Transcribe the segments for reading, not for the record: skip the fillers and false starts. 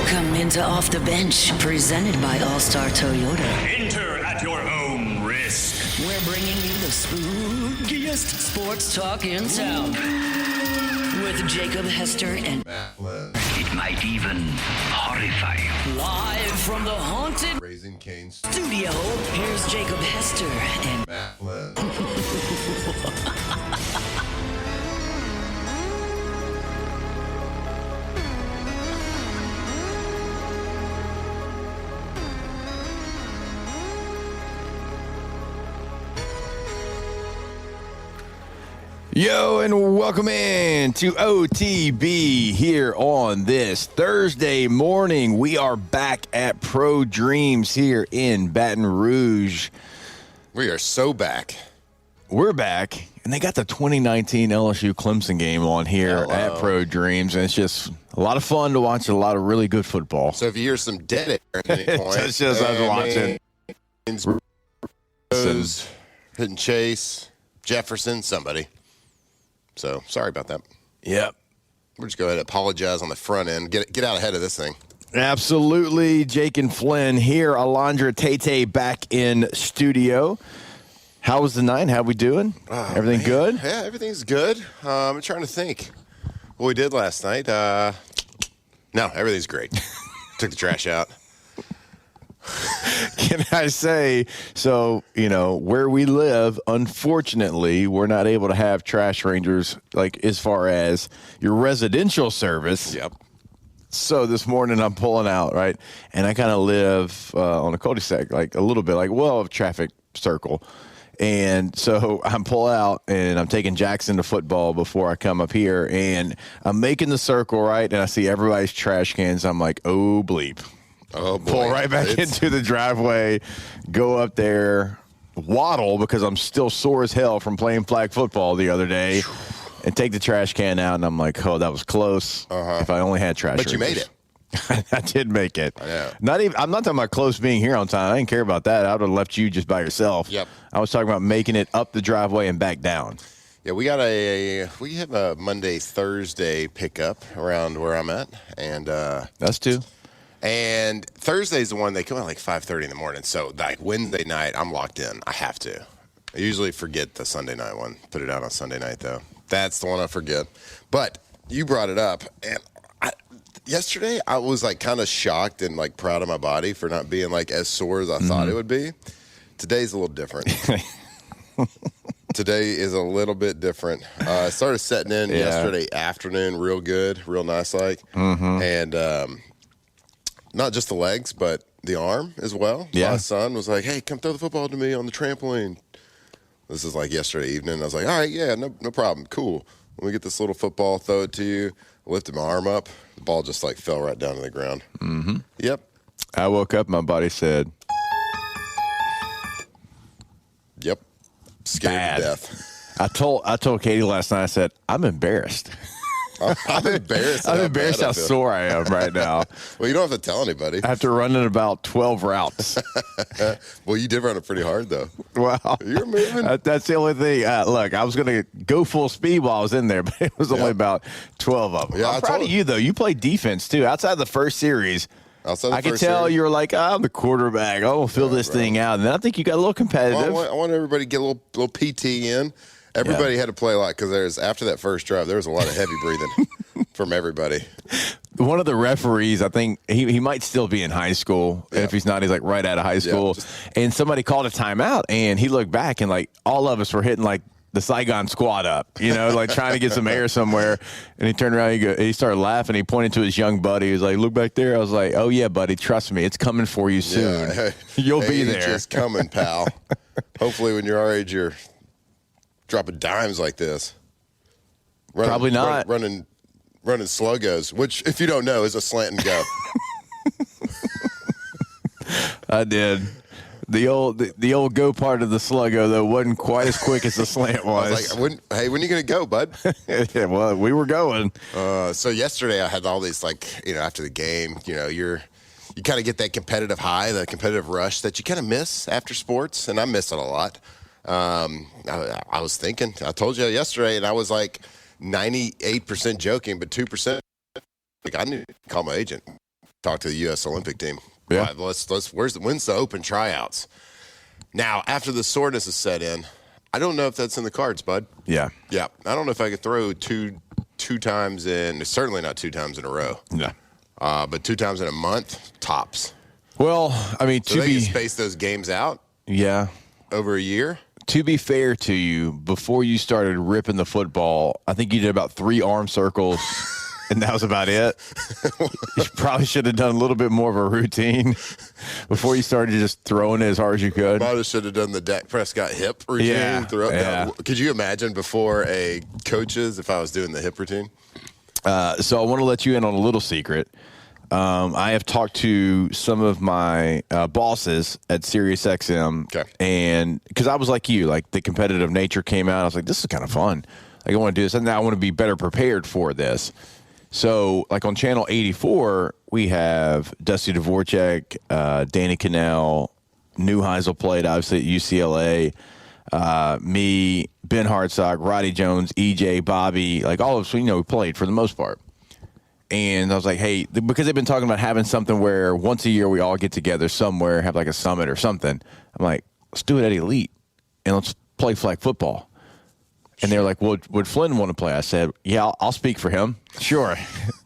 Welcome into Off the Bench, presented by All-Star Toyota. Enter at your own risk. We're bringing you the spookiest sports talk in town. With Jacob Hester and It might even horrify you. live from the haunted Raising Cane's studio, here's Jacob Hester and Yo, and welcome in to OTB here on this Thursday morning. We are back at Pro Dreams here in Baton Rouge. We are so back. We're back, and they got the 2019 LSU Clemson game on here at Pro Dreams, and it's just a lot of fun to watch, a lot of really good football. So if you hear some dead air at any point, It's just us watching. Rose, hitting Chase, Jefferson, somebody. So sorry about that. Yep. We'll just go ahead and apologize on the front end. Get out ahead of this thing. Absolutely. Jake and Flynn here. Alondra Tate back in studio. How was the night? How we doing? Everything Man. good? Yeah, everything's good. I'm trying to think what we did last night. No, everything's great. Took the trash out. Can I say, so, where we live, unfortunately, we're not able to have trash rangers, like, as far as your residential service. Yep. So this morning I'm pulling out, right? And I kind of live on a cul-de-sac, like a little bit, like, a traffic circle. And so I'm pulling out, and I'm taking Jackson to football before I come up here. And I'm making the circle, right? And I see everybody's trash cans. I'm like, oh, bleep. Oh, boy. Pull right back into the driveway, go up there, waddle because I'm still sore as hell from playing flag football the other day, and take the trash can out. And I'm like, oh, that was close. If I only had trash. But you made it. I did make it. I know. I'm not talking about close being here on time. I didn't care about that. I would have left you just by yourself. Yep. I was talking about making it up the driveway and back down. Yeah, we have a Monday, Thursday pickup around where I'm at. And Us too. And Thursday's the one they come out like 5:30 in the morning. So like Wednesday night, I'm locked in. I have to. I usually forget the Sunday night one. Put it out on Sunday night though. That's the one I forget. But you brought it up, and yesterday I was like kind of shocked and like proud of my body for not being like as sore as I thought it would be. Today's a little different. Today is a little bit different. I started setting in yesterday afternoon, real good, real nice like, and not just the legs, but the arm as well. Yeah. My son was like, hey, come throw the football to me on the trampoline. This is like yesterday evening. I was like, all right, yeah, no problem. Cool. Let me get this little football, throw it to you. I lifted my arm up. The ball just like fell right down to the ground. Mm-hmm. Yep. I woke up, my body said, Yep. Scared Bad. to death. I told Katie last night, I said, I'm embarrassed. I'm embarrassed. I'm embarrassed how sore I am right now. Well, you don't have to tell anybody. After running about 12 routes. Well, you did run it pretty hard, though. Wow. You're moving. That's the only thing. Look, I was going to go full speed while I was in there, but it was only about 12 of them. Yeah, I'm proud of you, though. You played defense, too. Outside the first series, I could tell you were like, I'm the quarterback. I'll fill this thing out. And then I think you got a little competitive. Well, I want everybody to get a little PT in. Everybody had to play a lot because after that first drive, there was a lot of heavy breathing from everybody. One of the referees, I think he might still be in high school. And if he's not, he's like right out of high school. And somebody called a timeout, and he looked back, and like all of us were hitting like the Saigon squat up, like trying to get some air somewhere. And he turned around, he started laughing. He pointed to his young buddy. He was like, look back there. I was like, oh, yeah, buddy, trust me. It's coming for you soon. Yeah. You'll be there. It's coming, pal. Hopefully when you're our age, you're dropping dimes like this. Probably not. Running sluggos, which, if you don't know, is a slant and go. I did. The old go part of the sluggo, though, wasn't quite as quick as the slant was. I was like, when are you going to go, bud? Yeah, well, we were going. So yesterday I had all these, after the game, you kind of get that competitive high, the competitive rush that you kind of miss after sports, and I miss it a lot. I was thinking, I told you yesterday, and I was like 98% joking, but 2%, I need to call my agent. talk to the U.S. Olympic team. Yeah. When's the open tryouts? Now, after the soreness is set in, I don't know if that's in the cards, bud. Yeah. Yeah. I don't know if I could throw two times in, certainly not 2 times in a row. Yeah. But 2 times in a month, tops. Well, I mean, So they can space those games out over a year? To be fair to you, before you started ripping the football, I think you did about 3 arm circles, and that was about it. You probably should have done a little bit more of a routine before you started just throwing it as hard as you could. I should have done the Dak Prescott hip routine. Yeah. Could you imagine before a coaches if I was doing the hip routine? So I want to let you in on a little secret. I have talked to some of my bosses at SiriusXM, and because I was like you, like the competitive nature came out. I was like, this is kind of fun. Like I want to do this, and now I want to be better prepared for this. So, like on Channel 84, we have Dusty Dvorak, Danny Cannell, Neuheisel played obviously at UCLA. Me, Ben Hartsock, Roddy Jones, EJ, Bobby, like all of us, we played for the most part. And I was like, hey, because they've been talking about having something where once a year we all get together somewhere, have like a summit or something. I'm like, let's do it at Elite and let's play flag football. And they're like, well, would Flynn want to play? I said, yeah, I'll speak for him. Sure.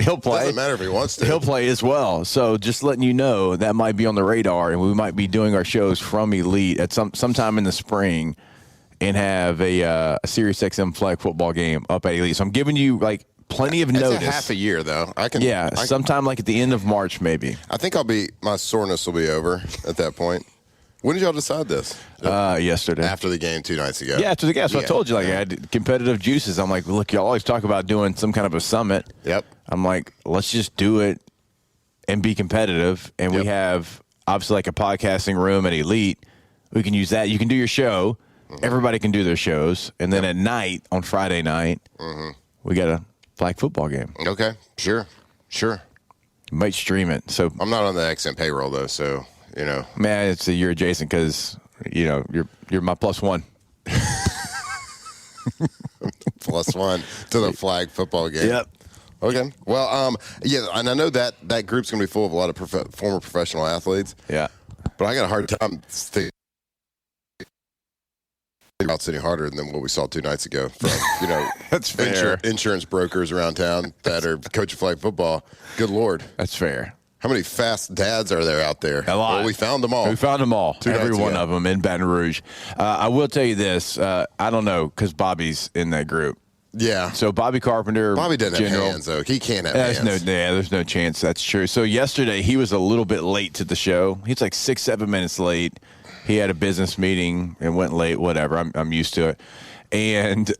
He'll play. Doesn't matter if he wants to. He'll play as well. So just letting you know that might be on the radar, and we might be doing our shows from Elite at sometime in the spring and have a SiriusXM flag football game up at Elite. So I'm giving you like plenty of notice. It's a half a year, though. Sometime like at the end of March, maybe. I think my soreness will be over at that point. When did y'all decide this? Yesterday. After the game 2 nights ago. Yeah, after the game. So I told you, like, I had competitive juices. I'm like, look, y'all always talk about doing some kind of a summit. Yep. I'm like, let's just do it and be competitive. And we have, obviously, like a podcasting room at Elite. We can use that. You can do your show. Mm-hmm. Everybody can do their shows. And then at night, on Friday night, we got a flag football game. Okay. Sure. You might stream it. So I'm not on the XM payroll, though, so... Man, you're adjacent because, you're my plus one. Plus one to the flag football game. Yep. Okay. Well, and I know that group's going to be full of a lot of former professional athletes. Yeah. But I got a hard time thinking about any harder than what we saw 2 nights ago from, That's fair. Insurance brokers around town that are coaching flag football. Good Lord. That's fair. How many fast dads are there out there? A lot. Well, we found them all. Every one of them in Baton Rouge. I will tell you this. I don't know because Bobby's in that group. Yeah. So Bobby Carpenter. Bobby doesn't have hands, though. He can't have hands. There's no chance. That's true. So yesterday he was a little bit late to the show. He's like 6-7 minutes late. He had a business meeting and went late. Whatever. I'm used to it. And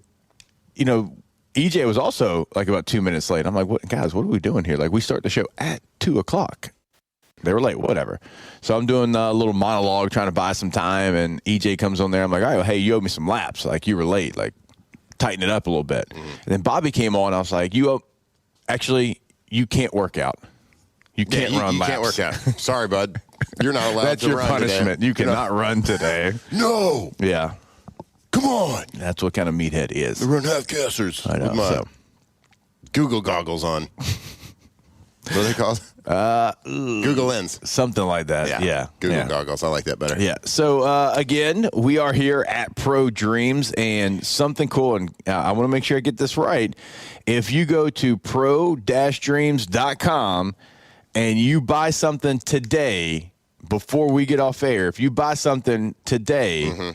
EJ was also like about 2 minutes late. I'm like, what are we doing here? Like, we start the show at 2:00. They were late, whatever. So I'm doing a little monologue trying to buy some time, and EJ comes on there. I'm like, all right, well, hey, you owe me some laps. Like, you were late. Like, tighten it up a little bit. And then Bobby came on. I was like, you can't work out. You can't run laps. You can't work out. Sorry, bud. You're not allowed That's to your run punishment. today. You cannot run today. No. Yeah. Come on. That's what kind of meathead he is. I run half-casters with my Google goggles on. What are they called? Google Lens. Something like that. Yeah. Google goggles. I like that better. Yeah. So, again, we are here at Pro Dreams, and something cool, and I want to make sure I get this right. If you go to pro-dreams.com and you buy something today, before we get off air, if you buy something today,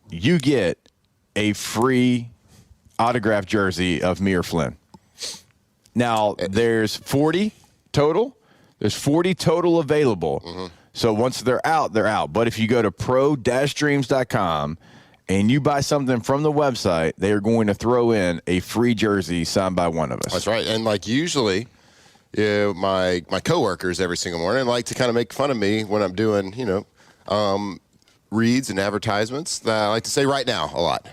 you get a free autographed jersey of me or Flynn. Now, there's 40 total. There's 40 total available. So once they're out, they're out. But if you go to pro-dreams.com and you buy something from the website, they are going to throw in a free jersey signed by one of us. That's right. And like usually, my coworkers every single morning like to kind of make fun of me when I'm doing, reads and advertisements that I like to say right now a lot.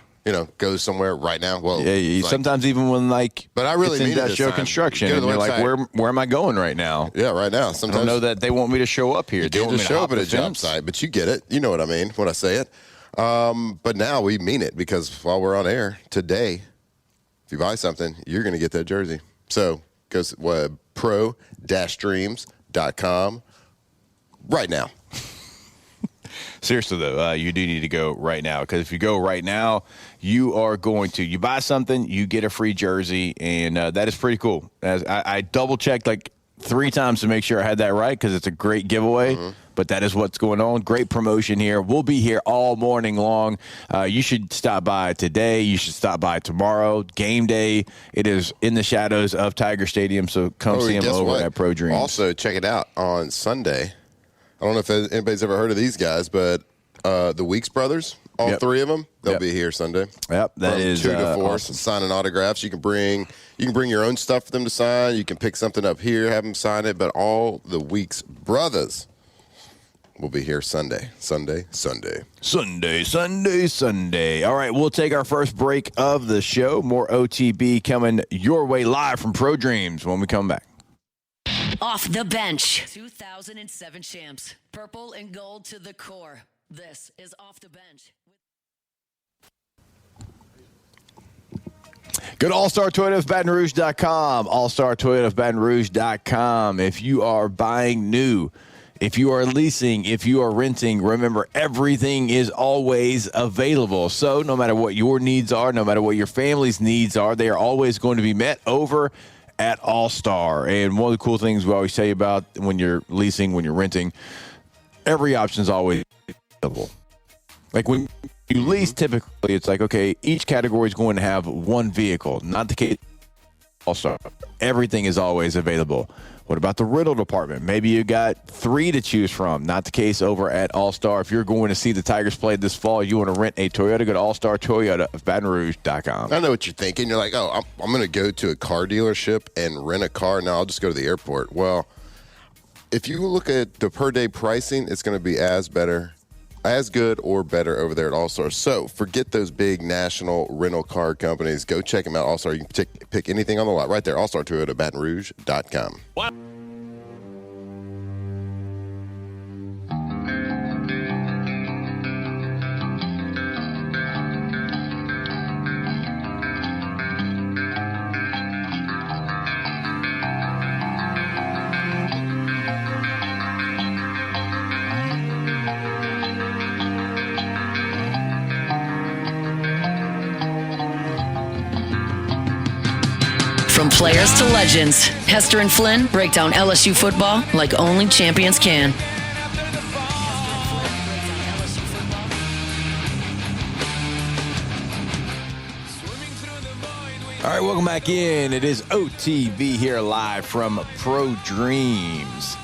Go somewhere right now. Well, sometimes even when but I really mean that show construction, and you're like, where am I going right now? Yeah, right now. Sometimes I don't know that they want me to show up here. They want me to show up at a job site, but you get it. You know what I mean when I say it. But now we mean it because while we're on air today, if you buy something, you're going to get that jersey. So go pro-dreams.com right now. Seriously, though, you do need to go right now, because if you go right now, you buy something, you get a free jersey, and that is pretty cool. As I double-checked like 3 times to make sure I had that right, because it's a great giveaway, but that is what's going on. Great promotion here. We'll be here all morning long. You should stop by today. You should stop by tomorrow. Game day. It is in the shadows of Tiger Stadium, so come see them over at Pro Dreams. Also, check it out on Sunday. I don't know if anybody's ever heard of these guys, but the Weeks brothers, all 3 of them, they'll be here Sunday. Yep, that is 2 to 4, awesome. signing autographs. You can bring your own stuff for them to sign. You can pick something up here, have them sign it. But all the Weeks brothers will be here Sunday. All right, we'll take our first break of the show. More OTB coming your way live from Pro Dreams when we come back. Off the bench. 2007 champs. Purple and gold to the core. This is Off the Bench. Go to All-Star Toyota of BatonRouge.com. All-Star Toyota of BatonRouge.com. If you are buying new, if you are leasing, if you are renting, remember, everything is always available. So no matter what your needs are, no matter what your family's needs are, they are always going to be met over at All-Star. And one of the cool things we always tell you about when you're leasing, when you're renting, every option is always available. Like when you lease, typically it's like, okay, each category is going to have one vehicle. Not the case All-Star. Everything is always available. What about the rental department? Maybe you got 3 to choose from. Not the case over at All-Star. If you're going to see the Tigers play this fall, you want to rent a Toyota, go to All-Star Toyota of BatonRouge.com. I know what you're thinking. You're like, oh, I'm going to go to a car dealership and rent a car. Now I'll just go to the airport. Well, if you look at the per-day pricing, it's going to be as good or better over there at All-Star. So forget those big national rental car companies. Go check them out. All-Star, you can pick anything on the lot right there. All-Star Toyota, BatonRouge.com. Wow. From players to legends, Hester and Flynn break down LSU football like only champions can. All right, welcome back in. It is OTV here live from Pro Dreams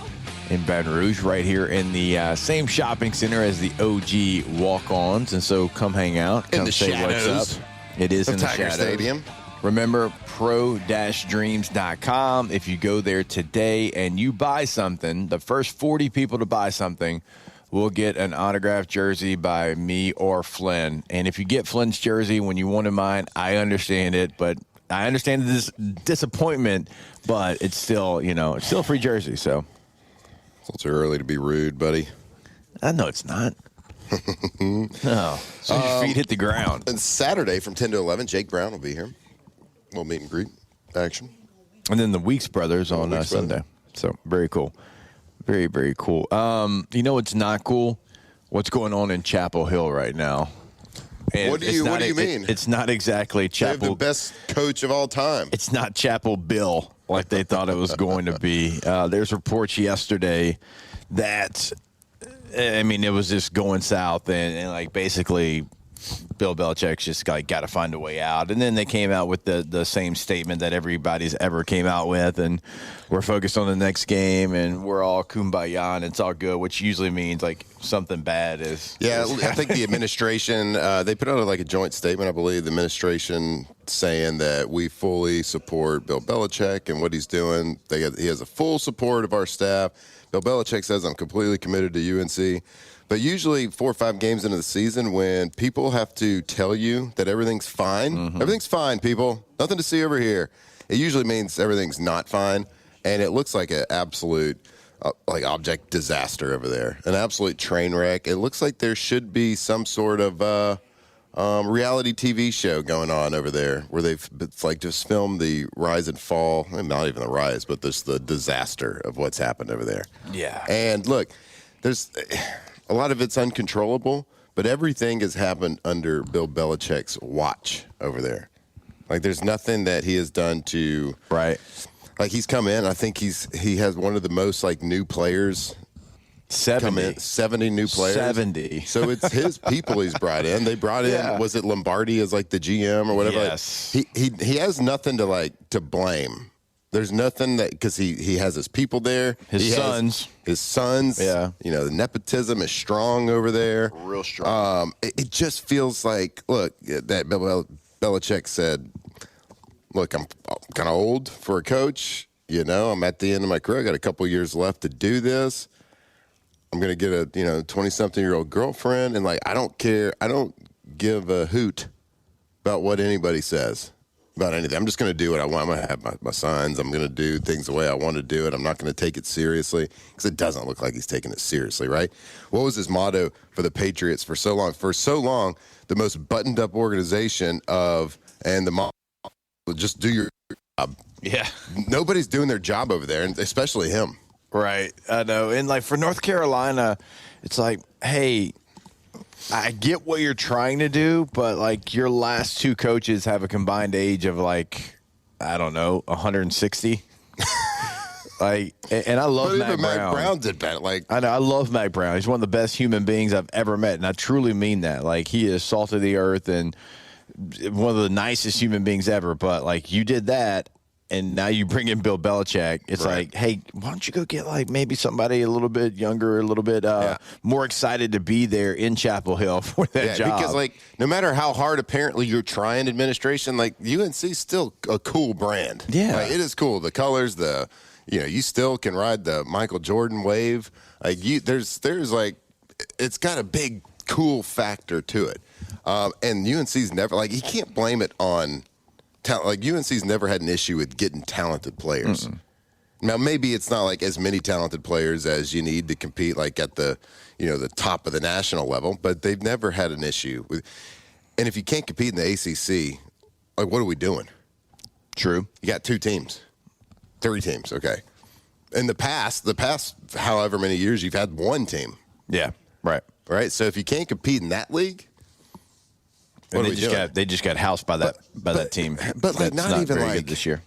in Baton Rouge, right here in the same shopping center as the OG Walk-Ons. And so come hang out. Come In the say shadows what's up. It is in the Tiger shadows. Stadium. Remember, pro-dreams.com. If you go there today and you buy something, the first 40 people to buy something will get an autographed jersey by me or Flynn. And if you get Flynn's jersey when you wanted mine, I understand it, but I understand this disappointment, but it's still, it's still a free jersey. So It's a little too early to be rude, buddy. I know it's not. No. So your feet hit the ground. And Saturday from 10 to 11, Jake Brown will be here. Little meet and greet action. And then the Weeks brothers on Sunday. So very cool. Very, very cool. You know what's not cool? What's going on in Chapel Hill right now? And What do you mean? It's not exactly They have the Chapel. best coach of all time. It's not Chapel Bill like they thought it was going to be. There's reports yesterday that, it was just going south and like basically Bill Belichick's just got to find a way out. And then they came out with the same statement that everybody's ever came out with, and we're focused on the next game, and we're all kumbaya, and it's all good, which usually means like something bad is. Yeah, I think the administration, they put out like a joint statement, I believe, the administration saying that we fully support Bill Belichick and what he's doing. He has a full support of our staff. Bill Belichick says, I'm completely committed to UNC. But usually 4 or 5 games into the season, when people have to tell you that everything's fine, everything's fine, people, nothing to see over here, it usually means everything's not fine. And it looks like an absolute object disaster over there, an absolute train wreck. It looks like there should be some sort of reality TV show going on over there where it's like just filmed the rise and fall, not even the rise, but just the disaster of what's happened over there. Yeah. And look, there's a lot of it's uncontrollable, but everything has happened under Bill Belichick's watch over there. Like there's nothing that he has done to Right. Like he's come in. I think he has one of the most like new players. 70 new players. 70. So it's his people he's brought in. They brought in, was it Lombardi as like the GM or whatever? Yes. Like, he has nothing to blame. There's nothing that, because he has his people there. His sons. Yeah. You know, the nepotism is strong over there. Real strong. It just feels like, look, that Belichick said, look, I'm kind of old for a coach. You know, I'm at the end of my career. I got a couple years left to do this. I'm going to get a 20-something-year-old girlfriend, and like I don't care. I don't give a hoot about what anybody says about anything. I'm just going to do what I want. I'm going to have my sons. I'm going to do things the way I want to do it. I'm not going to take it seriously because it doesn't look like he's taking it seriously, right? What was his motto for the Patriots for so long? For so long, the most buttoned-up organization and the motto, just do your job. Yeah. Nobody's doing their job over there, and especially him. Right. I know. And like for North Carolina, it's like, hey, I get what you're trying to do, but like your last two coaches have a combined age of like, I don't know, 160. Like, and I love Mac Brown. Mac Brown did that. Like, I know. I love Mac Brown. He's one of the best human beings I've ever met. And I truly mean that. Like, he is salt of the earth and one of the nicest human beings ever. But like, you did that. And now you bring in Bill Belichick. It's right. like, hey, why don't you go get like maybe somebody a little bit younger, a little bit more excited to be there in Chapel Hill for that job? Because like no matter how hard apparently you're trying administration, like UNC's still a cool brand. Yeah, like, it is cool. The colors, you still can ride the Michael Jordan wave. Like there's like it's got a big cool factor to it. And UNC's never like you can't blame it on. Like UNC's never had an issue with getting talented players. Mm-mm. Now maybe it's not like as many talented players as you need to compete like at the the top of the national level, but they've never had an issue with. And if you can't compete in the ACC, like what are we doing? True. You got 2 teams, 3 teams. Okay. In the past however many years you've had 1 team. Yeah. Right. Right. So if you can't compete in that league. And they just got housed by that team. But like not even very like good this year.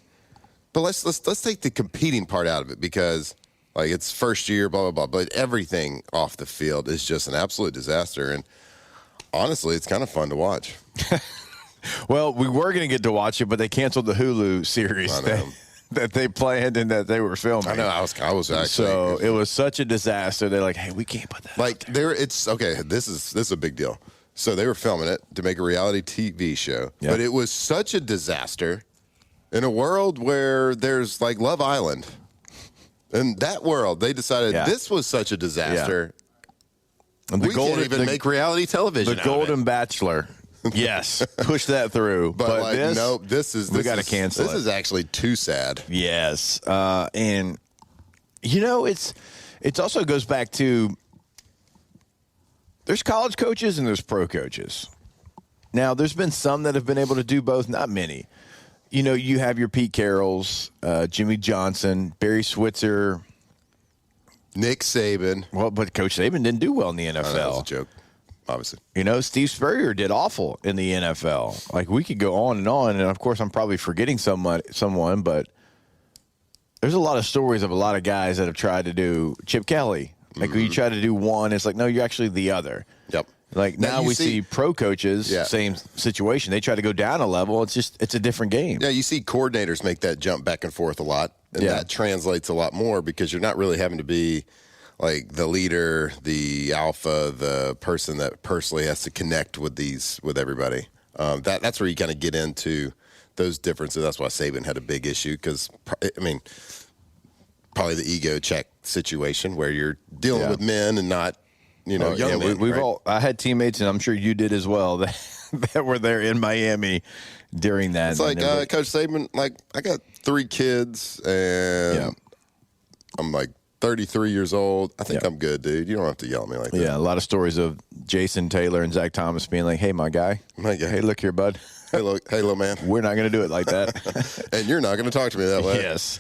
But let's take the competing part out of it because like it's first year, blah blah blah. But everything off the field is just an absolute disaster. And honestly, it's kind of fun to watch. Well, we were going to get to watch it, but they canceled the Hulu series that they planned and that they were filming. I know. I was actually. So it was such a disaster. They're like, hey, we can't put that. Like it's okay. This is a big deal. So they were filming it to make a reality TV show, but it was such a disaster in a world where there's like Love Island. In that world, they decided this was such a disaster. And we can't even make reality television. The Golden Bachelor, yes, push that through. But like, we got to cancel it. This is actually too sad. Yes, and it also goes back to. There's college coaches and there's pro coaches. Now, there's been some that have been able to do both, not many. You have your Pete Carrolls, Jimmy Johnson, Barry Switzer. Nick Saban. Well, but Coach Saban didn't do well in the NFL. That was a joke, obviously. Steve Spurrier did awful in the NFL. Like, we could go on, and of course, I'm probably forgetting someone, but there's a lot of stories of a lot of guys that have tried to do Chip Kelly. Like, when you try to do one, it's like, no, you're actually the other. Yep. Like, now we see pro coaches, same situation. They try to go down a level. It's a different game. Yeah, you see coordinators make that jump back and forth a lot, and that translates a lot more because you're not really having to be, like, the leader, the alpha, the person that personally has to connect with everybody. That's where you kind of get into those differences. That's why Saban had a big issue because, probably the ego check situation where you're dealing with men and not, young men. We've all. I had teammates, and I'm sure you did as well, that were there in Miami during that. It's like Coach Saban. Like, I got 3 kids, and I'm like 33 years old. I think I'm good, dude. You don't have to yell at me like that. Yeah, a lot of stories of Jason Taylor and Zach Thomas being like, hey, my guy. Hey, look here, bud. Hey, little man. We're not going to do it like that. And you're not going to talk to me that way. Yes.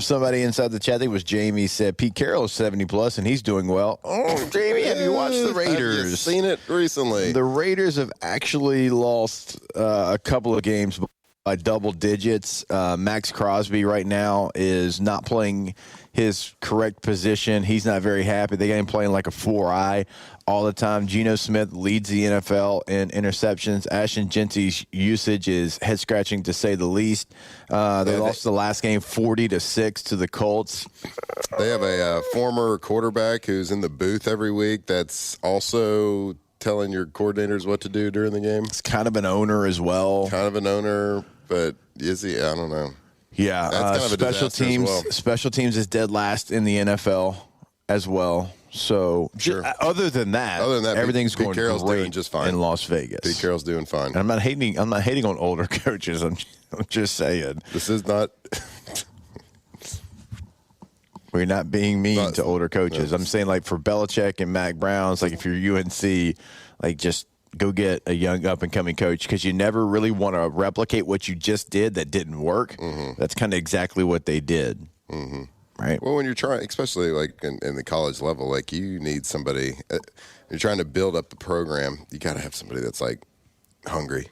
Somebody inside the chat, I think it was Jamie, said Pete Carroll is 70+ and he's doing well. Oh, Jamie, have you watched the Raiders? Have you seen it recently? The Raiders have actually lost a couple of games by double digits. Max Crosby right now is not playing his correct position. He's not very happy. They got him playing like a 4-eye all the time. Geno Smith leads the NFL in interceptions. Ashton Genty's usage is head-scratching to say the least. They lost the last game 40-6 to the Colts. They have a former quarterback who's in the booth every week that's also telling your coordinators what to do during the game. It's kind of an owner as well. Kind of an owner, but is he? I don't know. Yeah, that's kind of a special teams. as well. Special teams is dead last in the NFL as well. So, sure. Other than that, everything's Pete going Carroll's great doing just fine in Las Vegas. Pete Carroll's doing fine. And I'm not hating on older coaches. I'm just saying. This is not. We're not being mean to older coaches. I'm saying, like, for Belichick and Mac Browns, like, if you're UNC, like, just go get a young up-and-coming coach because you never really want to replicate what you just did that didn't work. Mm-hmm. That's kind of exactly what they did. Mm-hmm. Right. Well, when you're trying, especially like in the college level, like you need somebody. You're trying to build up the program. You got to have somebody that's like hungry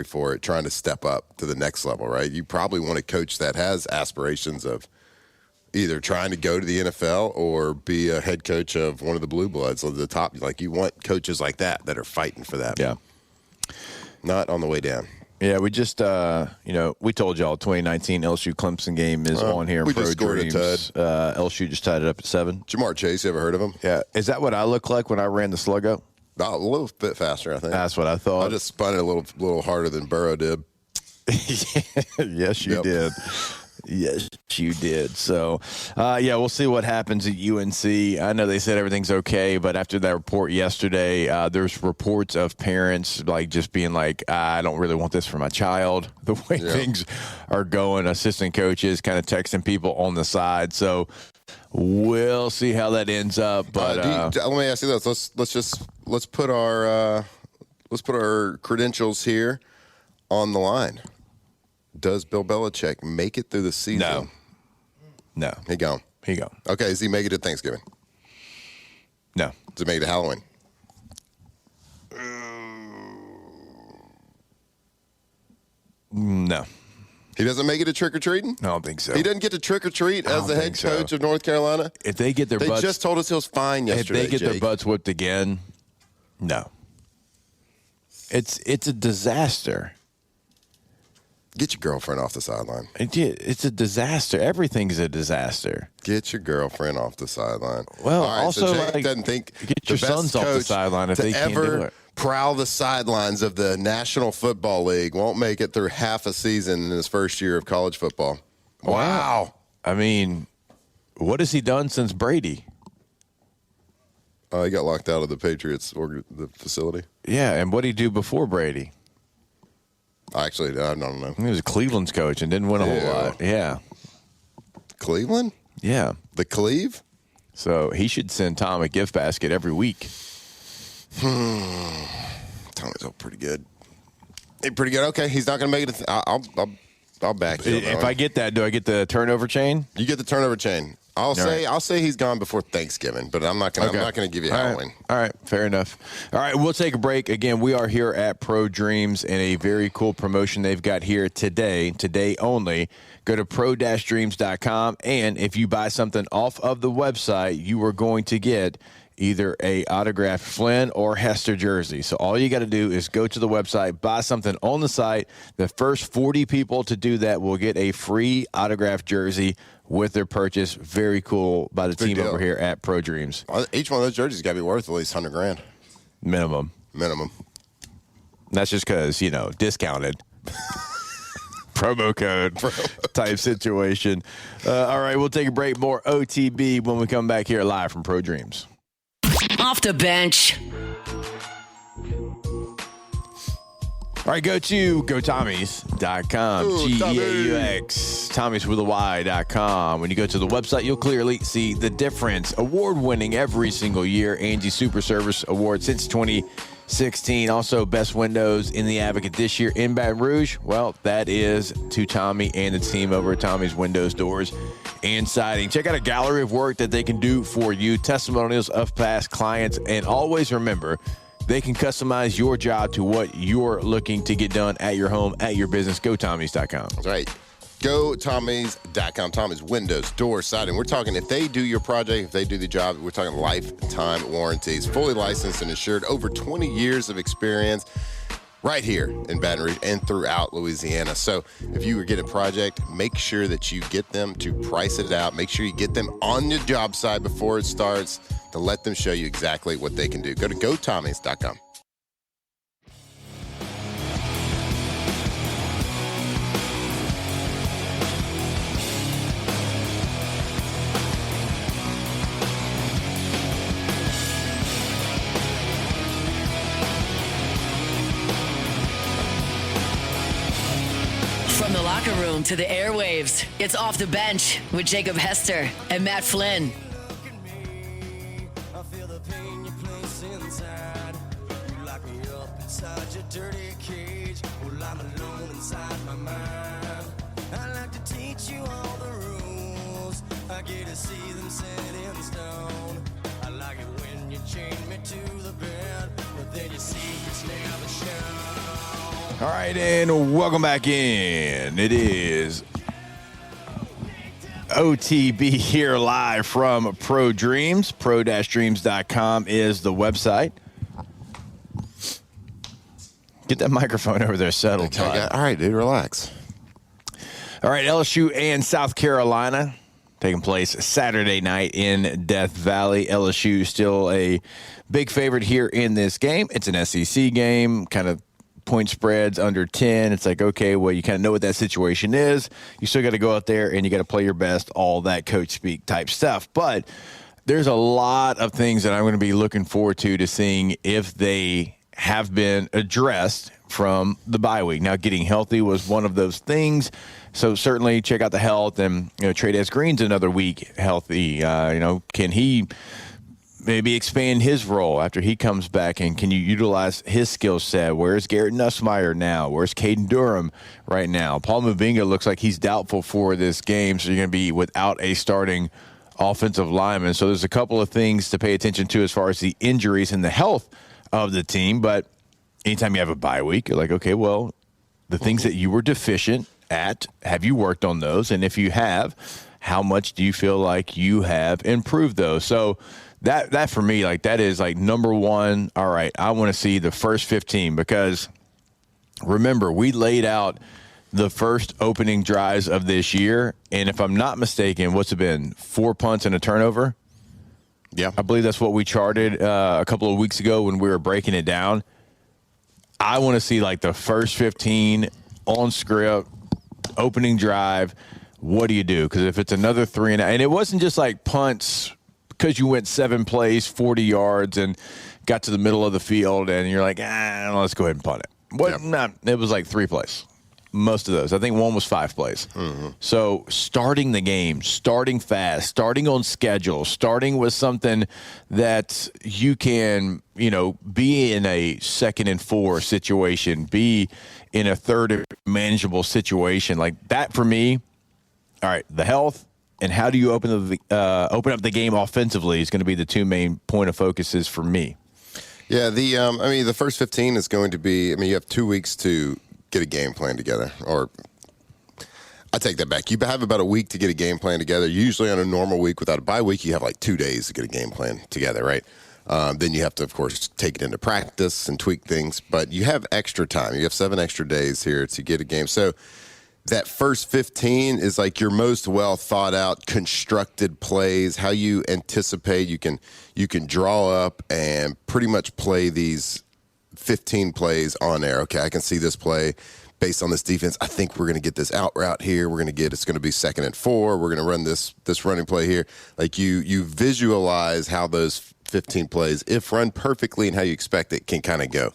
for it, trying to step up to the next level. Right. You probably want a coach that has aspirations of either trying to go to the NFL or be a head coach of one of the blue bloods of the top. Like you want coaches like that are fighting for that. Yeah. Not on the way down. Yeah, we just, we told y'all 2019 LSU Clemson game is on here in Pro Dreams. LSU just tied it up at 7. Jamar Chase, you ever heard of him? Yeah. Is that what I look like when I ran the slug up? A little bit faster, I think. That's what I thought. I just spun it a little harder than Burrow did. Yes, you did. Yes, you did. So, we'll see what happens at UNC. I know they said everything's okay, but after that report yesterday, there's reports of parents like just being like, I don't really want this for my child. The way things are going, assistant coaches kind of texting people on the side. So we'll see how that ends up. But let me ask you this: let's put our credentials here on the line. Does Bill Belichick make it through the season? No. He gone. Okay, does he make it to Thanksgiving? No. Does he make it to Halloween? No. He doesn't make it to trick-or-treating? I don't think so. He doesn't get to trick-or-treat as the head coach of North Carolina? If they get their butts... They just told us he was fine yesterday, If they get their butts whipped again, no. It's a disaster. Get your girlfriend off the sideline. It's a disaster. Everything's a disaster. Get your girlfriend off the sideline. Well, right, also, so Jake doesn't think get your sons off the sideline if they can't do it. Prowl the sidelines of the National Football League won't make it through half a season in his first year of college football. Wow. I mean, what has he done since Brady? He got locked out of the Patriots the facility. Yeah, and what did he do before Brady? Actually, I don't know. He was Cleveland's coach and didn't win a whole lot. Yeah. Cleveland? Yeah. The Cleve? So he should send Tom a gift basket every week. Tommy's all pretty good. Hey, pretty good. Okay, he's not going to make it. I'll back you. If I get that, do I get the turnover chain? You get the turnover chain. I'll say he's gone before Thanksgiving, but I'm not going to give you Halloween. All right, fair enough. All right, we'll take a break. Again, we are here at Pro Dreams and a very cool promotion they've got here today only. Go to pro-dreams.com, and if you buy something off of the website, you are going to get either a autographed Flynn or Hester jersey. So all you got to do is go to the website, buy something on the site. The first 40 people to do that will get a free autographed jersey with their purchase. Very cool by the team over here at Pro Dreams. Each one of those jerseys got to be worth at least $100,000 minimum. That's just because discounted. Promo code type situation. All right, we'll take a break. More OTB when we come back here live from Pro Dreams. Off the bench. All right, go to GoTommies.com. G-E-A-U-X. Tommies with a Y.com. When you go to the website, you'll clearly see the difference. Award-winning every single year. Angie Super Service Award since 2016. Also, best windows in the Advocate this year in Baton Rouge. Well, that is to Tommy and the team over at Tommy's Windows, Doors, and Siding. Check out a gallery of work that they can do for you. Testimonials of past clients. And always remember, they can customize your job to what you're looking to get done at your home, at your business. GoTommies.com. That's right. GoTommies.com. Tommy's Windows, Doors, Siding. We're talking if they do your project, if they do the job, we're talking lifetime warranties. Fully licensed and insured. Over 20 years of experience right here in Baton Rouge and throughout Louisiana. So if you were getting a project, make sure that you get them to price it out. Make sure you get them on the job site before it starts to let them show you exactly what they can do. Go to GoTommies.com. From the locker room to the airwaves, it's Off the Bench with Jacob Hester and Matt Flynn. All right, and welcome back in. It is OTB here live from Pro Dreams. Pro-dreams.com is the website. Get that microphone over there settled. All right, dude, relax. All right, LSU and South Carolina taking place Saturday night in Death Valley. LSU still a big favorite here in this game. It's an SEC game, kind of point spreads under 10. It's like, okay, well, you kind of know what that situation is. You still got to go out there and you got to play your best, all that coach speak type stuff. But there's a lot of things that I'm going to be looking forward to seeing if they have been addressed from the bye week. Now, getting healthy was one of those things. So certainly check out the health, and Trades Green's another week healthy. Can he maybe expand his role after he comes back, and can you utilize his skill set? Where's Garrett Nussmeier now? Where's Caden Durham right now? Paul Mavinga looks like he's doubtful for this game, so you're going to be without a starting offensive lineman. So there's a couple of things to pay attention to as far as the injuries and the health of the team. But anytime you have a bye week, you're like, okay, well, the things that you were deficient at, have you worked on those? And if you have, how much do you feel like you have improved those? So that for me, like, that is like number one. All right, I want to see the first 15, because remember, we laid out the first opening drives of this year, and if I'm not mistaken, what's it been, 4 punts and a turnover? Yeah, I believe that's what we charted a couple of weeks ago when we were breaking it down. I want to see like the first 15 on script, opening drive. What do you do? Because if it's another 3 and it wasn't just like punts because you went 7 plays, 40 yards, and got to the middle of the field, and you're like, let's go ahead and punt it. What? Yeah. Nah, it was like 3 plays. Most of those. I think one was 5 plays. Mm-hmm. So starting the game, starting fast, starting on schedule, starting with something that you can, be in a 2nd and 4 situation, be in a 3rd manageable situation. Like that for me, all right, the health and how do you open up the game offensively is going to be the 2 main point of focuses for me. Yeah, the first 15 is going to be, you have 2 weeks to get a game plan together. Or I take that back. You have about a week to get a game plan together. Usually on a normal week without a bye week, you have like 2 days to get a game plan together, right? Then you have to, of course, take it into practice and tweak things. But you have extra time. You have 7 extra days here to get a game. So that first 15 is like your most well thought out, constructed plays, how you anticipate you can draw up and pretty much play these 15 plays on air. Okay, I can see this play based on this defense. I think we're going to get this out route here. It's going to be 2nd and 4. We're going to run this running play here. Like you visualize how those 15 plays, if run perfectly and how you expect it, can kind of go.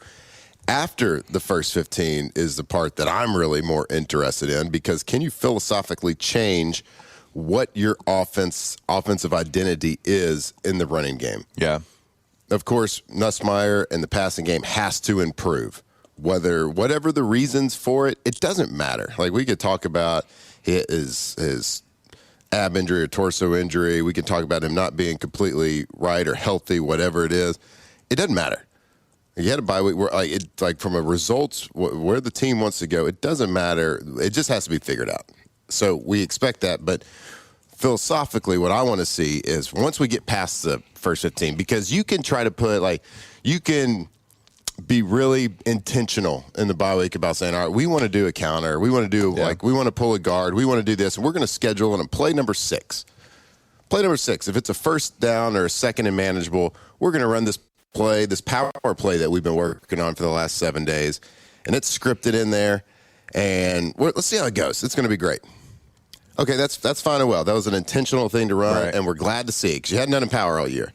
After the first 15 is the part that I'm really more interested in, because can you philosophically change what your offensive identity is in the running game? Yeah. Of course, Nussmeier and the passing game has to improve. Whatever the reasons for it, it doesn't matter. Like, we could talk about his ab injury or torso injury. We can talk about him not being completely right or healthy, whatever it is. It doesn't matter. You had a bye week where, from a results, where the team wants to go, it doesn't matter. It just has to be figured out. So we expect that. But philosophically, what I want to see is once we get past the first 15, because you can try to put, you can be really intentional in the bye week about saying, all right, we want to do a counter. We want to do, we want to pull a guard. We want to do this. And we're going to schedule in play number 6. Play number 6. If it's a first down or a second and manageable, we're going to run this play, this power play that we've been working on for the last 7 days, and it's scripted in there, and let's see how it goes. It's going to be great. Okay, that's fine and well. That was an intentional thing to run, right, and we're glad to see it because you hadn't done in power all year.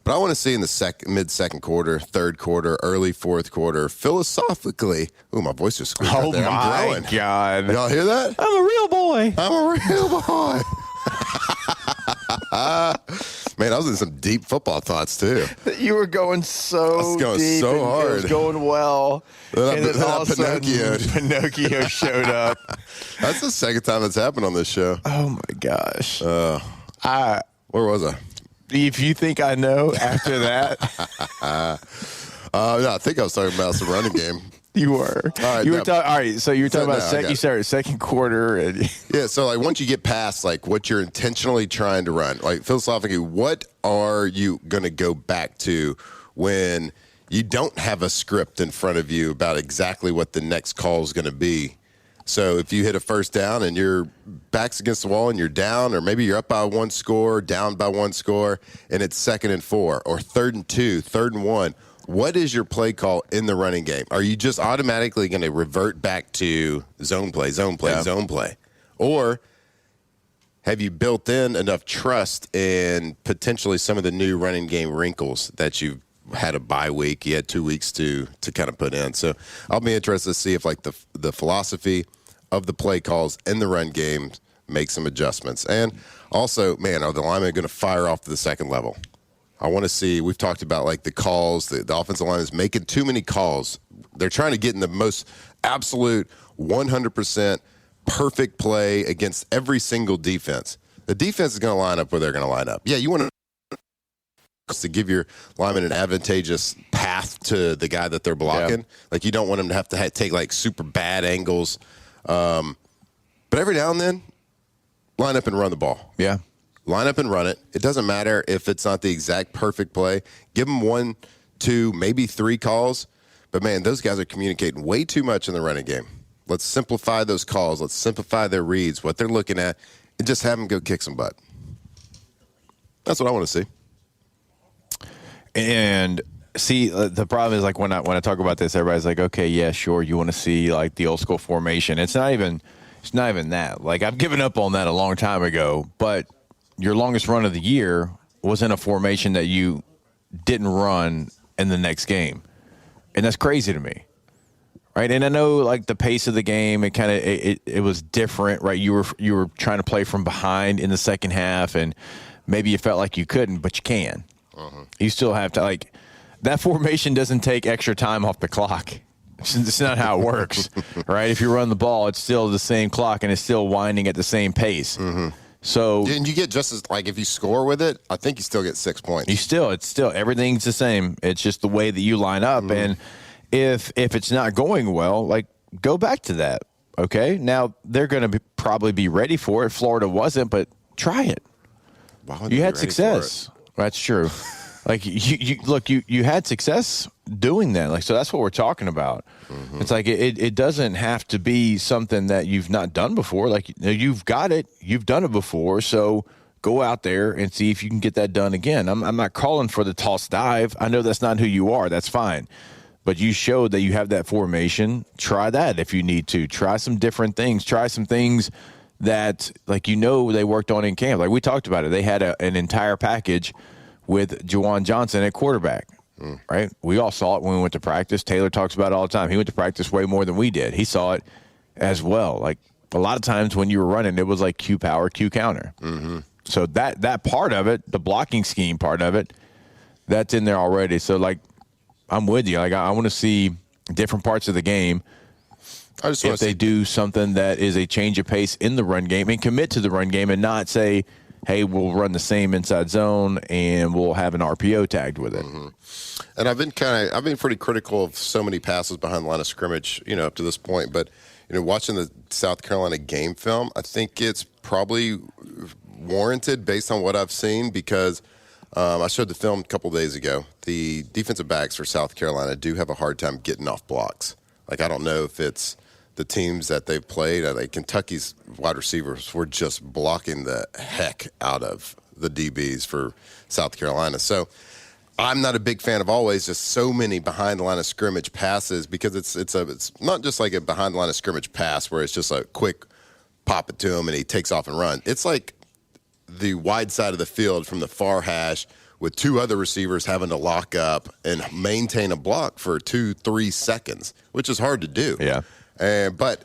But I want to see in the mid-second quarter, third quarter, early fourth quarter, philosophically. Ooh, my voice just squeezed out there. I'm growing. God. Y'all hear that? I'm a real boy. I'm a real boy. Man, I was in some deep football thoughts, too. You were going so deep. So hard. It was going well. Then all of a sudden, Pinocchio showed up. That's the second time that's happened on this show. Oh, my gosh. Where was I? If you think I know after that. No, I think I was talking about some running game. You were. All right, so you were talking about you started second quarter. Yeah, so once you get past what you're intentionally trying to run, philosophically, what are you going to go back to when you don't have a script in front of you about exactly what the next call is going to be? So if you hit a first down and your back's against the wall and you're down, or maybe you're up by 1 score, down by 1 score, and it's 2nd and 4, or 3rd and 2, 3rd and 1, what is your play call in the running game? Are you just automatically going to revert back to zone play? Or have you built in enough trust in potentially some of the new running game wrinkles that you've had a bye week? You had 2 weeks to kind of put in. So I'll be interested to see if the philosophy of the play calls in the run game make some adjustments. And also, man, are the linemen going to fire off to the second level? I want to see, we've talked about the calls, the offensive line is making too many calls. They're trying to get in the most absolute 100% perfect play against every single defense. The defense is going to line up where they're going to line up. Yeah, you want to give your lineman an advantageous path to the guy that they're blocking. Yeah. You don't want them to have to take super bad angles. But every now and then, line up and run the ball. Yeah. Line up and run it. It doesn't matter if it's not the exact perfect play. Give them 1, 2, maybe 3 calls. But, man, those guys are communicating way too much in the running game. Let's simplify those calls. Let's simplify their reads, what they're looking at, and just have them go kick some butt. That's what I want to see. And see, the problem is when I talk about this, everybody's like, okay, yeah, sure, you want to see the old school formation. It's not even that. I've given up on that a long time ago, but your longest run of the year was in a formation that you didn't run in the next game. And that's crazy to me. Right? And I know the pace of the game, it was different, right? You were trying to play from behind in the second half, and maybe you felt like you couldn't, but you can. Uh-huh. You still have to that formation doesn't take extra time off the clock. It's not how it works, right? If you run the ball, it's still the same clock and it's still winding at the same pace. Mm-hmm. So, and you get just as if you score with it, I think you still get 6 points. It's still everything's the same. It's just the way that you line up, mm-hmm. And if it's not going well, go back to that. Okay, now they're going to probably be ready for it. Florida wasn't, but try it. You had success. That's true. You had success doing that. So that's what we're talking about. Mm-hmm. It's it doesn't have to be something that you've not done before. You've got it. You've done it before. So go out there and see if you can get that done again. I'm not calling for the toss dive. I know that's not who you are. That's fine. But you showed that you have that formation. Try that if you need to. Try some different things. Try some things that they worked on in camp. We talked about it. They had an entire package with Juwan Johnson at quarterback. right? We all saw it when we went to practice. Taylor talks about it all the time. He went to practice way more than we did. He saw it as well. Like a lot of times when you were running, it was like Q power, Q counter. Mm-hmm. So that part of it, the blocking scheme part of it, that's in there already. So, like, I'm with you. Like, I want to see different parts of the game. I just if they do something that is a change of pace in the run game and commit to the run game and not say, hey, we'll run the same inside zone and we'll have an RPO tagged with it. Mm-hmm. And I've been pretty critical of so many passes behind the line of scrimmage, up to this point. But, watching the South Carolina game film, I think it's probably warranted based on what I've seen because I showed the film a couple days ago. The defensive backs for South Carolina do have a hard time getting off blocks. Like, I don't know if it's the teams that they've played. Like Kentucky's wide receivers were just blocking the heck out of the DBs for South Carolina. So I'm not a big fan of always just so many behind the line of scrimmage passes because it's not just like a behind the line of scrimmage pass where it's just a quick pop it to him and he takes off and runs. It's like the wide side of the field from the far hash with two other receivers having to lock up and maintain a block for 2-3 seconds, which is hard to do. Yeah. But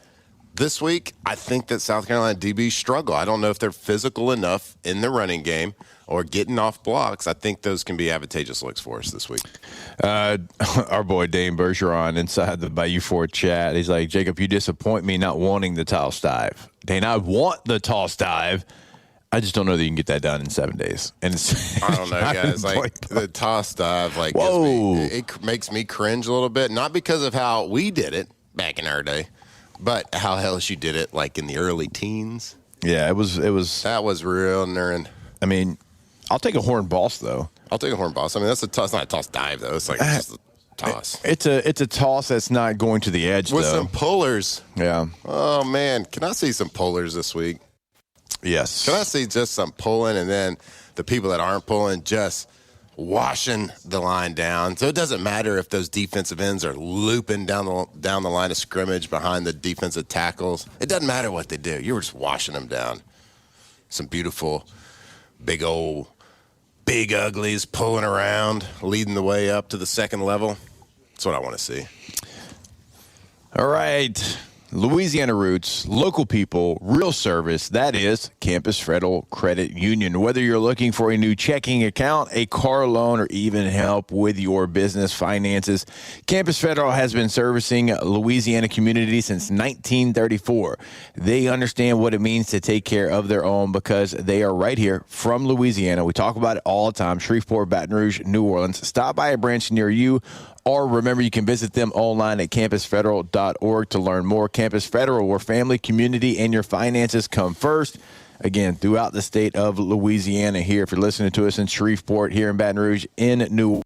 this week, I think that South Carolina DBs struggle. I don't know if they're physical enough in the running game or getting off blocks. I think those can be advantageous looks for us this week. Our boy Dane Bergeron inside the Bayou Ford chat, he's like, Jacob, you disappoint me not wanting the toss dive. Dane, I want the toss dive. I just don't know that you can get that done in 7 days. And I don't know, guys. Like the toss dive, like it makes me cringe a little bit. Not because of how we did it back in our day, but how LSU did it, like in the early teens. Yeah, it was. That was real nerve. I mean, I'll take a horn boss though. I'll take a horn boss. I mean, that's a toss. Not a toss dive though. It's like just a toss. It's a toss that's not going to the edge with though. Some pullers. Yeah. Oh man, can I see some pullers this week? Yes. Can I see just some pulling and then the people that aren't pulling just washing the line down? So it doesn't matter if those defensive ends are looping down the line of scrimmage behind the defensive tackles. It doesn't matter what they do. You're just washing them down. Some beautiful, big uglies pulling around, leading the way up to the second level. That's what I want to see. All right. Louisiana roots, local people, real service. That is Campus Federal Credit Union. Whether you're looking for a new checking account, a car loan, or even help with your business finances, Campus Federal has been servicing Louisiana community since 1934. They understand what it means to take care of their own because they are right here from Louisiana. We talk about it all the time. Shreveport, Baton Rouge, New Orleans. Stop by a branch near you. Or remember, you can visit them online at campusfederal.org to learn more. Campus Federal, where family, community, and your finances come first. Again, throughout the state of Louisiana here. If you're listening to us in Shreveport, here in Baton Rouge, in New Orleans,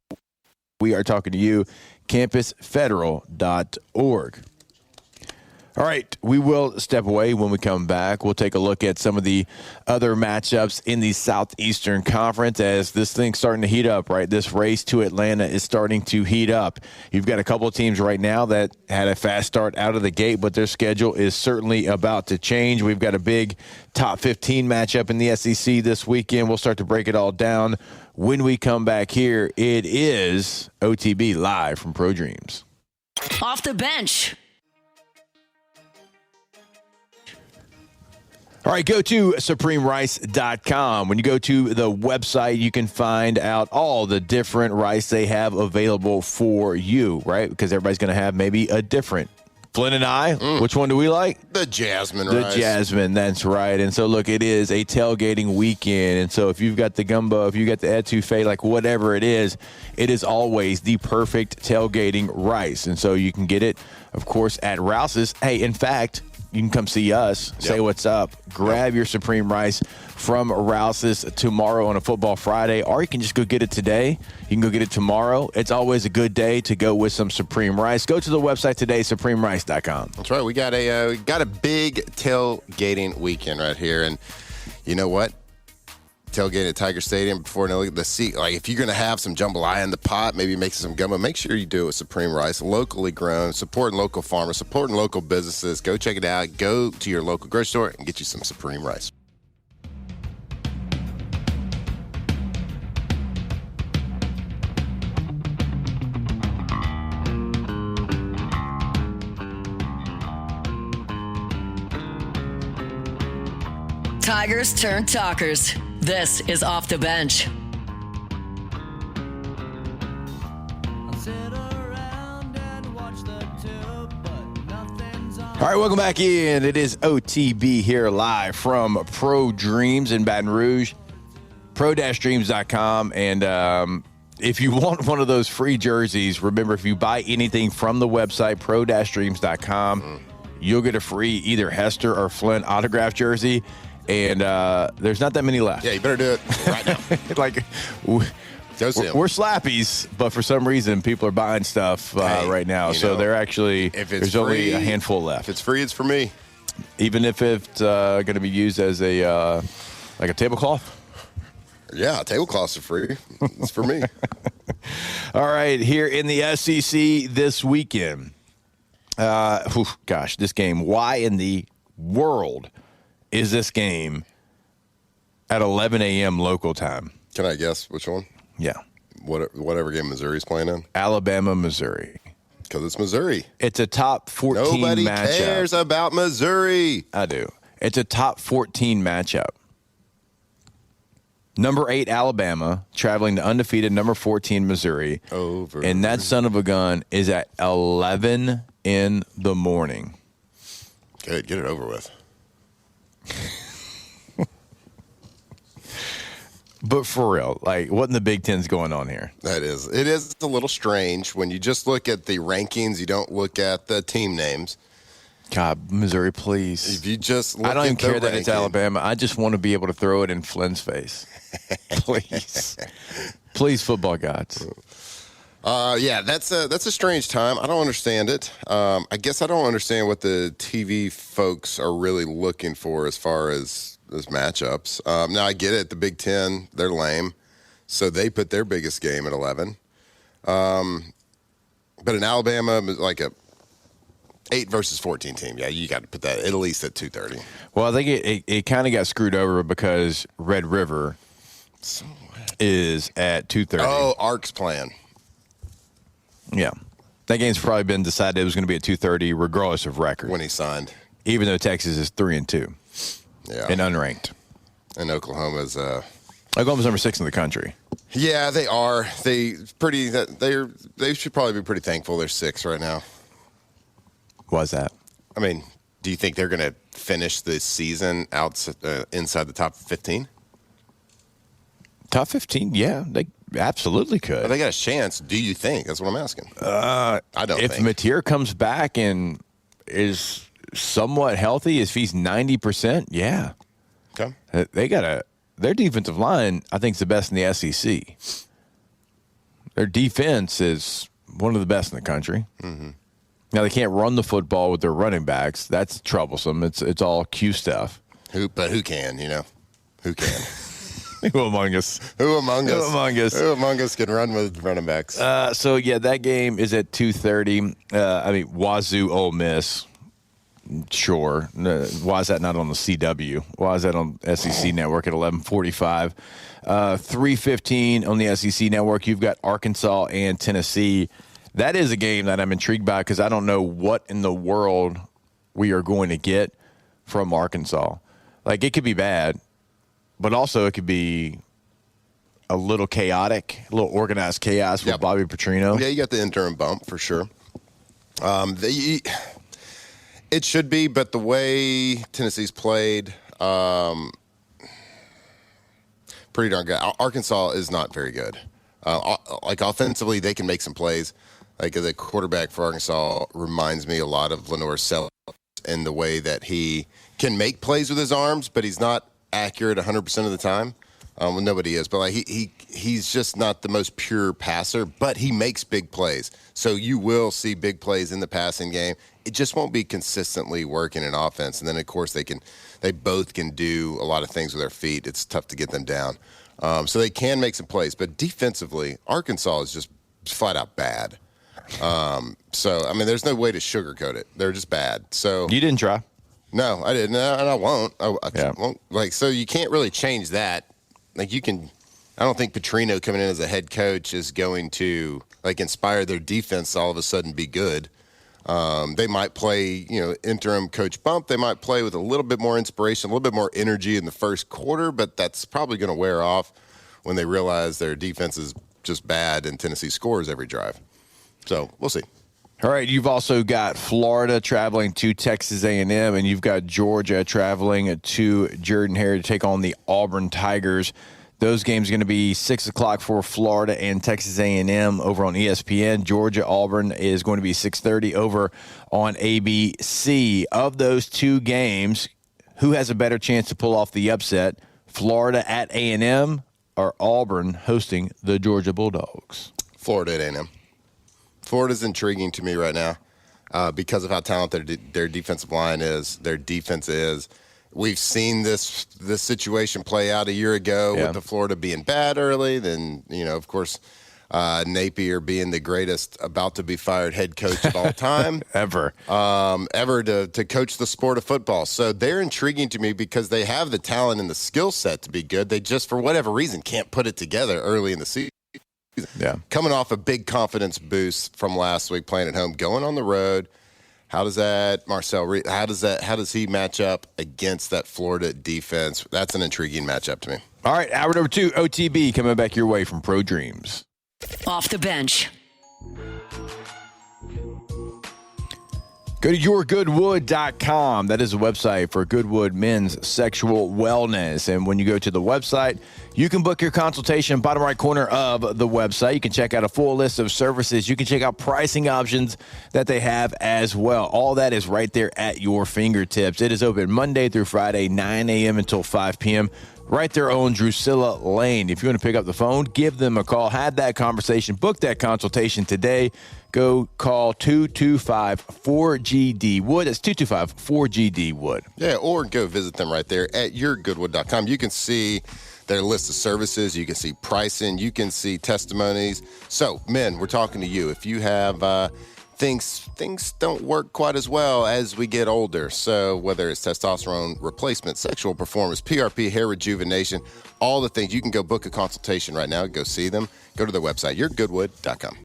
we are talking to you, campusfederal.org. All right, we will step away. When we come back, we'll take a look at some of the other matchups in the Southeastern Conference as this thing's starting to heat up, right? This race to Atlanta is starting to heat up. You've got a couple of teams right now that had a fast start out of the gate, but their schedule is certainly about to change. We've got a big top 15 matchup in the SEC this weekend. We'll start to break it all down. When we come back here, it is OTB live from Pro Dreams. Off the bench. All right, go to SupremeRice.com. When you go to the website, you can find out all the different rice they have available for you, right? Because everybody's going to have maybe a different. Flynn and I, which one do we like? The Jasmine rice. The Jasmine, that's right. And so, look, it is a tailgating weekend. And so if you've got the gumbo, if you got the etouffee, like whatever it is always the perfect tailgating rice. And so you can get it, of course, at Rouse's. Hey, in fact, you can come see us, say what's up, grab your Supreme Rice from Rouse's tomorrow on a Football Friday, or you can just go get it today. You can go get it tomorrow. It's always a good day to go with some Supreme Rice. Go to the website today, SupremeRice.com. That's right. We got a big tailgating weekend right here, and you know what? Tailgate at Tiger Stadium before the seat. Like, if you're going to have some jambalaya in the pot, maybe make some gumbo, make sure you do it with Supreme Rice, locally grown, supporting local farmers, supporting local businesses. Go check it out. Go to your local grocery store and get you some Supreme Rice. Tigers turn talkers. This is Off the Bench. All right, welcome back in. It is OTB here live from Pro Dreams in Baton Rouge, pro-dreams.com. And if you want one of those free jerseys, remember, if you buy anything from the website, pro-dreams.com, you'll get a free either Hester or Flint autograph jersey. And there's not that many left. Yeah, you better do it right now. Like, we're slappies, but for some reason, people are buying stuff right now. So they're actually, there's only a handful left. If it's free, it's for me. Even if it's going to be used as a like a tablecloth? Yeah, tablecloths are free. It's for me. All right, here in the SEC this weekend. This game. Why in the world is this game at 11 a.m. local time? Can I guess which one? Yeah. Whatever game Missouri's playing in? Alabama, Missouri. Because it's Missouri. It's a top 14 Nobody matchup. cares about Missouri. I do. It's a top 14 matchup. Number 8, Alabama, traveling to undefeated number 14, Missouri. Over. And that son of a gun is at 11 in the morning. Good. Get it over with. But for real, like, what in the Big Ten's going on here? It is a little strange when you just look at the rankings. You don't look at the team names. God, Missouri, please. If you just look I don't even at the care that ranking, it's Alabama. I just want to be able to throw it in Flynn's face. Please. Please, football gods. Yeah, that's a strange time. I don't understand it. I guess I don't understand what the TV folks are really looking for as far as matchups. Now, I get it. The Big Ten, they're lame, so they put their biggest game at 11. But in Alabama, like a 8 versus 14 team, yeah, you got to put that at least at 2:30. Well, I think it kind of got screwed over because Red River is at 2:30. Oh, Ark's playing. Yeah. That game's probably been decided it was going to be at 2:30 regardless of record. When he signed. Even though Texas is 3-2. Yeah. And unranked. And Oklahoma's Oklahoma's number 6 in the country. Yeah, they are. They should probably be pretty thankful they're 6 right now. Why's that? I mean, do you think they're going to finish the season inside the top 15? Top 15? Yeah, they absolutely could. They got a chance. Do you think? That's what I'm asking. I don't if think. Mateer comes back and is somewhat healthy, if he's 90%, yeah. Okay. Their defensive line, I think, is the best in the SEC. Their defense is one of the best in the country. Mm-hmm. Now, they can't run the football with their running backs. That's troublesome. It's all Q stuff. But who can, Who can? Who among us? Who among us? Who among us? Who among us can run with running backs? So, yeah, that game is at 2:30. Wazoo, Ole Miss. Sure. Why is that not on the CW? Why is that on SEC Network at 11:45? 3:15 on the SEC Network. You've got Arkansas and Tennessee. That is a game that I'm intrigued by because I don't know what in the world we are going to get from Arkansas. Like, it could be bad, but also it could be a little chaotic, a little organized chaos with Bobby Petrino. Yeah, you got the interim bump for sure. It should be, but the way Tennessee's played, pretty darn good. Arkansas is not very good. Like, offensively, they can make some plays. Like, the quarterback for Arkansas reminds me a lot of Lenore Sellers in the way that he can make plays with his arms, but he's not accurate 100% of the time. Well, nobody is, but like he's just not the most pure passer, but he makes big plays. So you will see big plays in the passing game. It just won't be consistently working in offense. And then, of course, they both can do a lot of things with their feet. It's tough to get them down. So they can make some plays. But defensively, Arkansas is just flat out bad. So, I mean, there's no way to sugarcoat it. They're just bad. So You didn't try. No, I didn't. And I won't. I won't. Like, so you can't really change that. Like, you can – I don't think Petrino coming in as a head coach is going to, like, inspire their defense to all of a sudden be good. They might play, interim coach bump. They might play with a little bit more inspiration, a little bit more energy in the first quarter, but that's probably going to wear off when they realize their defense is just bad and Tennessee scores every drive. So we'll see. All right, you've also got Florida traveling to Texas A&M, and you've got Georgia traveling to Jordan-Hare to take on the Auburn Tigers. Those games are going to be 6 o'clock for Florida and Texas A&M over on ESPN. Georgia-Auburn is going to be 6:30 over on ABC. Of those two games, who has a better chance to pull off the upset, Florida at A&M or Auburn hosting the Georgia Bulldogs? Florida at A&M. Florida's intriguing to me right now because of how talented their defensive line is, their defense is. We've seen this situation play out a year ago with the Florida being bad early. Then, of course, Napier being the greatest about-to-be-fired head coach of all time. Ever to coach the sport of football. So they're intriguing to me because they have the talent and the skill set to be good. They just, for whatever reason, can't put it together early in the season. Yeah. Coming off a big confidence boost from last week, playing at home, going on the road. How does that, Marcel Reed, how does he match up against that Florida defense? That's an intriguing matchup to me. All right, hour number 2, OTB, coming back your way from Pro Dreams. Off the bench. Go to yourgoodwood.com. That is a website for Goodwood Men's Sexual Wellness. And when you go to the website, you can book your consultation, bottom right corner of the website. You can check out a full list of services. You can check out pricing options that they have as well. All that is right there at your fingertips. It is open Monday through Friday, 9 a.m. until 5 p.m., right there on Drusilla Lane. If you want to pick up the phone, give them a call, have that conversation, book that consultation today. Go call 225-4GD-WOOD. That's 225-4GD-WOOD. Yeah, or go visit them right there at yourgoodwood.com. You can see their list of services. You can see pricing. You can see testimonies. So, men, we're talking to you. If you have things don't work quite as well as we get older. So whether it's testosterone replacement, sexual performance, PRP, hair rejuvenation, all the things, you can go book a consultation right now. Go see them. Go to their website, yourgoodwood.com.